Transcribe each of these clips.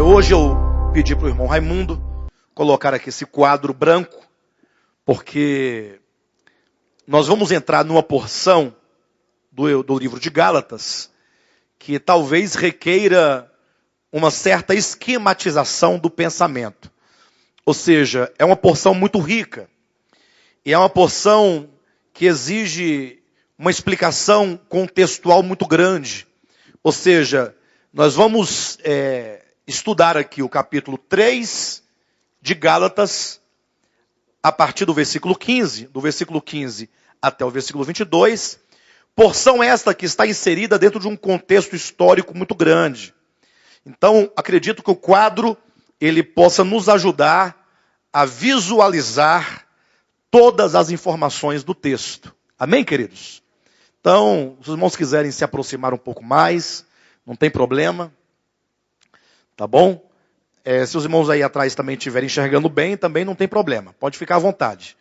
Hoje eu pedi para o irmão Raimundo colocar aqui esse quadro branco, porque nós vamos entrar numa porção do livro de Gálatas que talvez requeira uma certa esquematização do pensamento. Ou seja, é uma porção muito rica. E é uma porção que exige uma explicação contextual muito grande. Ou seja, nós vamos estudar aqui o capítulo 3 de Gálatas, a partir do versículo 15, do versículo 15 até o versículo 22. Porção esta que está inserida dentro de um contexto histórico muito grande. Então, acredito que o quadro ele possa nos ajudar a visualizar todas as informações do texto. Amém, queridos? Então, se os irmãos quiserem se aproximar um pouco mais, não tem problema. Tá bom? Se os irmãos aí atrás também estiverem enxergando bem, também não tem problema. Pode ficar à vontade.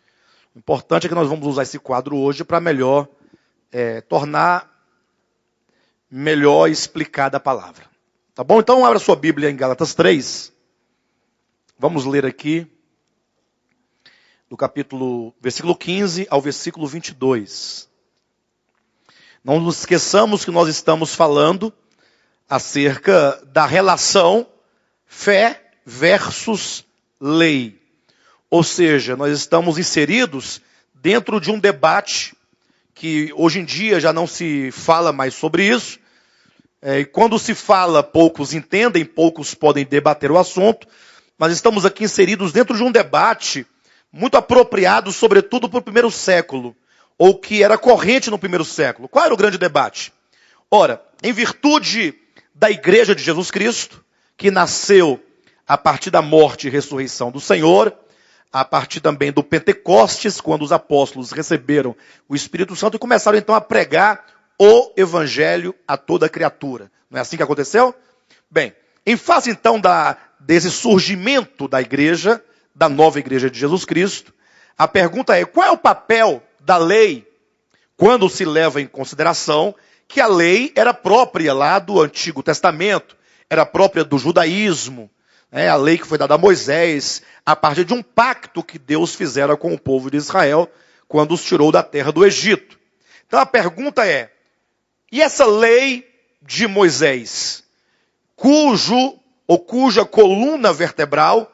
O importante é que nós vamos usar esse quadro hoje para melhor tornar melhor explicada a palavra. Tá bom? Então, abra sua Bíblia em Gálatas 3. Vamos ler aqui do versículo 15 ao versículo 22. Não nos esqueçamos que nós estamos falando acerca da relação fé versus lei. Ou seja, nós estamos inseridos dentro de um debate que hoje em dia já não se fala mais sobre isso. E quando se fala, poucos entendem, poucos podem debater o assunto. Mas estamos aqui inseridos dentro de um debate muito apropriado, sobretudo para o primeiro século, ou que era corrente no primeiro século. Qual era o grande debate? Ora, em virtude da Igreja de Jesus Cristo, que nasceu a partir da morte e ressurreição do Senhor, a partir também do Pentecostes, quando os apóstolos receberam o Espírito Santo e começaram então a pregar o Evangelho a toda criatura. Não é assim que aconteceu? Bem, em face então desse surgimento da igreja, da nova igreja de Jesus Cristo, a pergunta é: qual é o papel da lei quando se leva em consideração que a lei era própria lá do Antigo Testamento, era própria do judaísmo, a lei que foi dada a Moisés, a partir de um pacto que Deus fizera com o povo de Israel, quando os tirou da terra do Egito. Então a pergunta é: e essa lei de Moisés, cuja coluna vertebral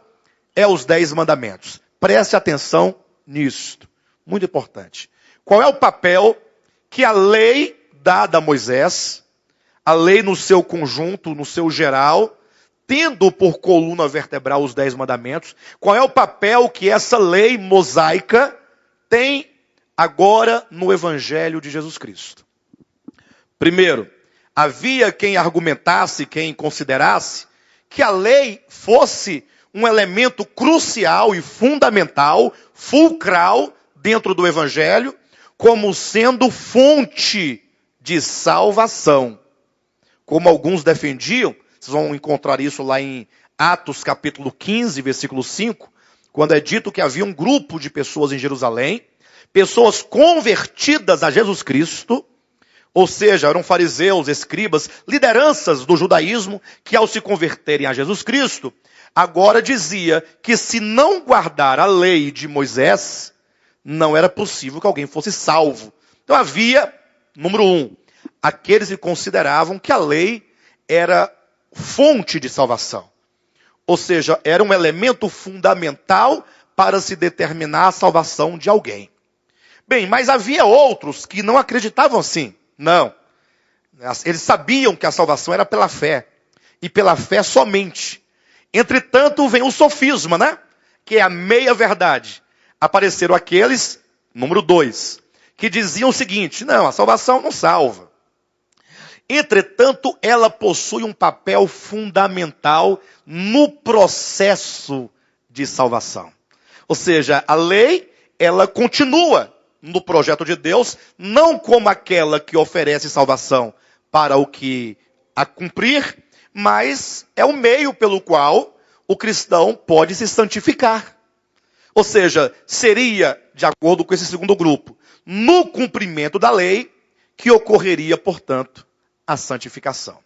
é os 10 mandamentos? Preste atenção nisto, muito importante. Qual é o papel que a lei dada a Moisés, a lei no seu conjunto, no seu geral, tendo por coluna vertebral os 10 mandamentos, qual é o papel que essa lei mosaica tem agora no Evangelho de Jesus Cristo? Primeiro, havia quem argumentasse, quem considerasse que a lei fosse um elemento crucial e fundamental, fulcral, dentro do Evangelho, como sendo fonte de salvação. Como alguns defendiam, vocês vão encontrar isso lá em Atos capítulo 15, versículo 5, quando é dito que havia um grupo de pessoas em Jerusalém, pessoas convertidas a Jesus Cristo, ou seja, eram fariseus, escribas, lideranças do judaísmo, que ao se converterem a Jesus Cristo, agora dizia que se não guardar a lei de Moisés, não era possível que alguém fosse salvo. Então havia, número 1, aqueles que consideravam que a lei era fonte de salvação. Ou seja, era um elemento fundamental para se determinar a salvação de alguém. Bem, mas havia outros que não acreditavam assim. Não. Eles sabiam que a salvação era pela fé. E pela fé somente. Entretanto, vem o sofisma, né? Que é a meia-verdade. Apareceram aqueles, número 2, que diziam o seguinte: não, a salvação não salva. Entretanto, ela possui um papel fundamental no processo de salvação. Ou seja, a lei, ela continua no projeto de Deus, não como aquela que oferece salvação para o que a cumprir, mas é o meio pelo qual o cristão pode se santificar. Ou seja, seria, de acordo com esse segundo grupo, no cumprimento da lei que ocorreria, portanto, a santificação.